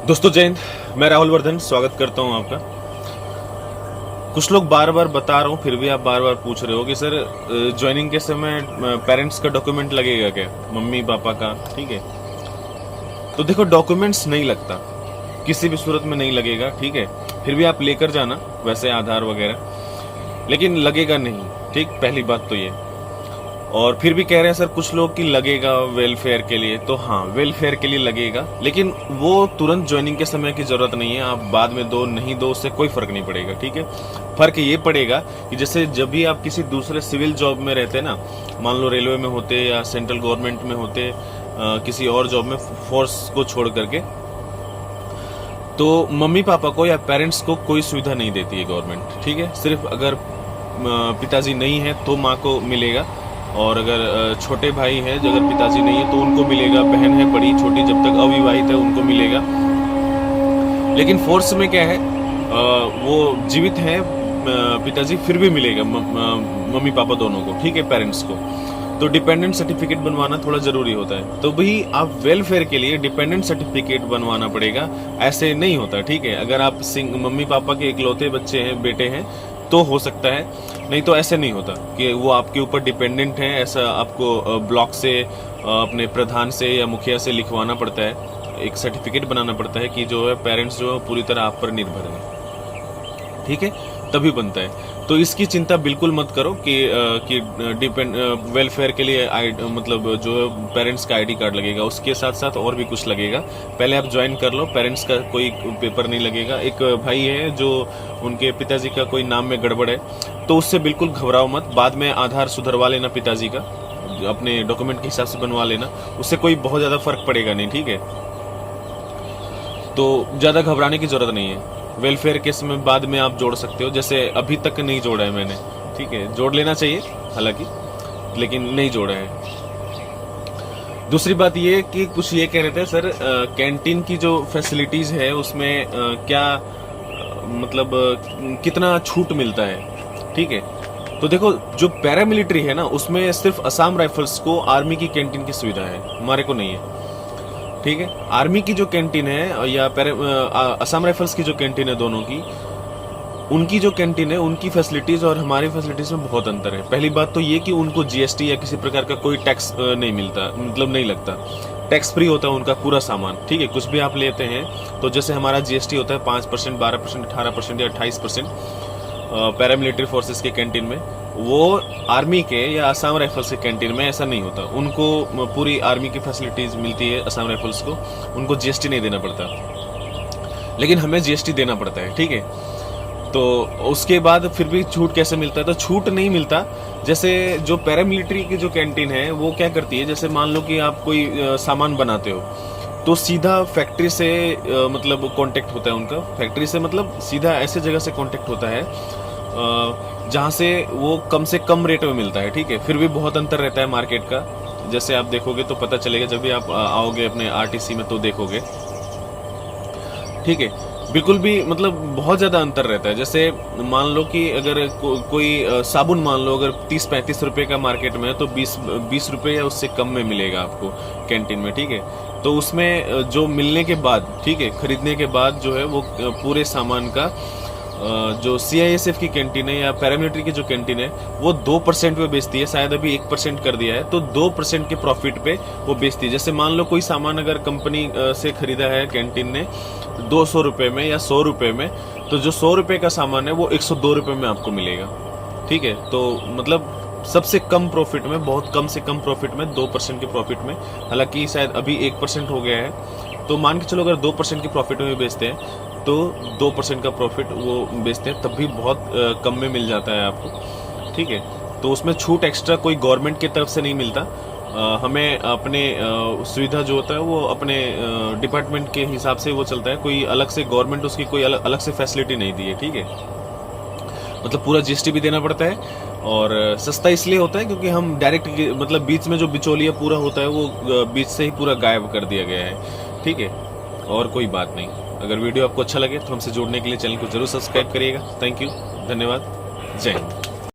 दोस्तों जय हिंद। मैं राहुल वर्धन स्वागत करता हूं आपका। कुछ लोग बार बार बता रहा हूं फिर भी आप बार बार पूछ रहे हो कि सर ज्वाइनिंग के समय पेरेंट्स का डॉक्यूमेंट लगेगा क्या, मम्मी पापा का। ठीक है, तो देखो डॉक्यूमेंट्स नहीं लगता, किसी भी सूरत में नहीं लगेगा। ठीक है, फिर भी आप लेकर जाना वैसे आधार वगैरह, लेकिन लगेगा नहीं। ठीक, पहली बात तो ये। और फिर भी कह रहे हैं सर कुछ लोग कि लगेगा वेलफेयर के लिए, तो हाँ वेलफेयर के लिए लगेगा, लेकिन वो तुरंत ज्वाइनिंग के समय की जरूरत नहीं है। आप बाद में दो नहीं दो, उससे कोई फर्क नहीं पड़ेगा। ठीक है, फर्क ये पड़ेगा कि जैसे जब भी आप किसी दूसरे सिविल जॉब में रहते ना, मान लो रेलवे में होते या सेंट्रल गवर्नमेंट में होते, किसी और जॉब में फोर्स को छोड़ करके, तो मम्मी पापा को या पेरेंट्स को कोई सुविधा नहीं देती है गवर्नमेंट। ठीक है, सिर्फ अगर पिताजी नहीं है तो माँ को मिलेगा, और अगर छोटे भाई हैं जो अगर पिताजी नहीं है तो उनको मिलेगा, बहन है बड़ी छोटी जब तक अविवाहित है उनको मिलेगा। लेकिन फोर्स में क्या है, वो जीवित है पिताजी फिर भी मिलेगा मम्मी पापा दोनों को। ठीक है, पेरेंट्स को। तो डिपेंडेंट सर्टिफिकेट बनवाना थोड़ा जरूरी होता है, तो भाई आप वेलफेयर के लिए डिपेंडेंट सर्टिफिकेट बनवाना पड़ेगा, ऐसे नहीं होता। ठीक है, अगर आप मम्मी पापा के इकलौते बच्चे हैं, बेटे हैं, तो हो सकता है, नहीं तो ऐसे नहीं होता कि वो आपके ऊपर डिपेंडेंट हैं। ऐसा आपको ब्लॉक से, अपने प्रधान से या मुखिया से लिखवाना पड़ता है, एक सर्टिफिकेट बनाना पड़ता है कि जो है पेरेंट्स जो है पूरी तरह आप पर निर्भर है। ठीक है, तभी बनता है। तो इसकी चिंता बिल्कुल मत करो कि वेलफेयर के लिए मतलब जो है पेरेंट्स का आईडी कार्ड लगेगा, उसके साथ साथ और भी कुछ लगेगा। पहले आप ज्वाइन कर लो, पेरेंट्स का कोई पेपर नहीं लगेगा। एक भाई है जो उनके पिताजी का कोई नाम में गड़बड़ है, तो उससे बिल्कुल घबराओ मत। बाद में आधार सुधरवा लेना पिताजी का, अपने डॉक्यूमेंट के हिसाब से बनवा लेना, उससे कोई बहुत ज्यादा फर्क पड़ेगा नहीं। ठीक है, तो ज्यादा घबराने की जरूरत नहीं है। वेलफेयर केस में बाद में आप जोड़ सकते हो, जैसे अभी तक नहीं जोड़ा है मैंने। ठीक है, जोड़ लेना चाहिए हालांकि, लेकिन नहीं जोड़ा है। दूसरी बात ये कि कुछ ये कह रहे थे सर, कैंटीन की जो फैसिलिटीज है उसमें क्या मतलब कितना छूट मिलता है। ठीक है, तो देखो जो पैरामिलिट्री है ना, उसमें सिर्फ असम राइफल्स को आर्मी की कैंटीन की सुविधा है, हमारे को नहीं है। ठीक है, आर्मी की जो कैंटीन है या असम राइफल्स की जो कैंटीन है, दोनों की, उनकी जो कैंटीन है, उनकी फैसिलिटीज और हमारी फैसिलिटीज में बहुत अंतर है। पहली बात तो ये कि उनको जीएसटी या किसी प्रकार का कोई टैक्स नहीं मिलता, मतलब नहीं लगता, टैक्स फ्री होता है उनका पूरा सामान। ठीक है, कुछ भी आप लेते हैं तो जैसे हमारा जीएसटी होता है 5%, 12%, 18% या 28%, पैरामिलिट्री फोर्सेस के कैंटीन में, वो आर्मी के या असम राइफल्स के कैंटीन में ऐसा नहीं होता। उनको पूरी आर्मी की फैसिलिटीज मिलती है असम राइफल्स को, उनको जीएसटी नहीं देना पड़ता, लेकिन हमें जीएसटी देना पड़ता है। ठीक है, तो उसके बाद फिर भी छूट कैसे मिलता है, तो छूट नहीं मिलता। जैसे जो पैरामिलिट्री की जो कैंटीन है वो क्या करती है, जैसे मान लो कि आप कोई सामान बनाते हो, तो सीधा फैक्ट्री से मतलब कांटेक्ट होता है उनका। फैक्ट्री से मतलब सीधा ऐसे जगह से कांटेक्ट होता है जहां से वो कम से कम रेट में मिलता है। ठीक है, फिर भी बहुत अंतर रहता है मार्केट का, जैसे आप देखोगे तो पता चलेगा जब भी आप आओगे अपने आरटीसी में तो देखोगे। ठीक है, बिल्कुल भी मतलब बहुत ज्यादा अंतर रहता है। जैसे मान लो कि अगर कोई साबुन मान लो अगर 30-35 रुपए का मार्केट में है, तो 20 रुपए या उससे कम में मिलेगा आपको कैंटीन में। ठीक है, तो उसमें जो मिलने के बाद, ठीक है, खरीदने के बाद जो है वो पूरे सामान का जो सीआईएसएफ की कैंटीन है या पैरामिलिट्री की जो कैंटीन है वो 2% पे बेचती है, शायद अभी 1% कर दिया है, तो 2% के प्रॉफिट पे वो बेचती है। जैसे मान लो कोई सामान अगर कंपनी से खरीदा है कैंटीन ने 200 रुपए में या 100 रुपए में, तो जो 100 रुपए का सामान है वो 102 रुपए में आपको मिलेगा। ठीक है, तो मतलब सबसे कम प्रॉफिट में, बहुत कम से कम प्रॉफिट में, 2% के प्रॉफिट में, हालांकि शायद अभी 1% हो गया है, तो मान के चलो अगर 2% के प्रॉफिट में बेचते हैं तो 2% का प्रॉफिट वो बेचते हैं, तब भी बहुत कम में मिल जाता है आपको। ठीक है, तो उसमें छूट एक्स्ट्रा कोई गवर्नमेंट की तरफ से नहीं मिलता। हमें अपने सुविधा जो होता है वो अपने डिपार्टमेंट के हिसाब से वो चलता है, कोई अलग से गवर्नमेंट उसकी कोई अलग से फैसिलिटी नहीं दी है। ठीक है, मतलब पूरा जीएसटी भी देना पड़ता है, और सस्ता इसलिए होता है क्योंकि हम डायरेक्ट मतलब बीच में जो बिचौलिया पूरा होता है वो बीच से ही पूरा गायब कर दिया गया है। ठीक है, और कोई बात नहीं। अगर वीडियो आपको अच्छा लगे तो हमसे जुड़ने के लिए चैनल को जरूर सब्सक्राइब करिएगा। थैंक यू, धन्यवाद, जय हिंद।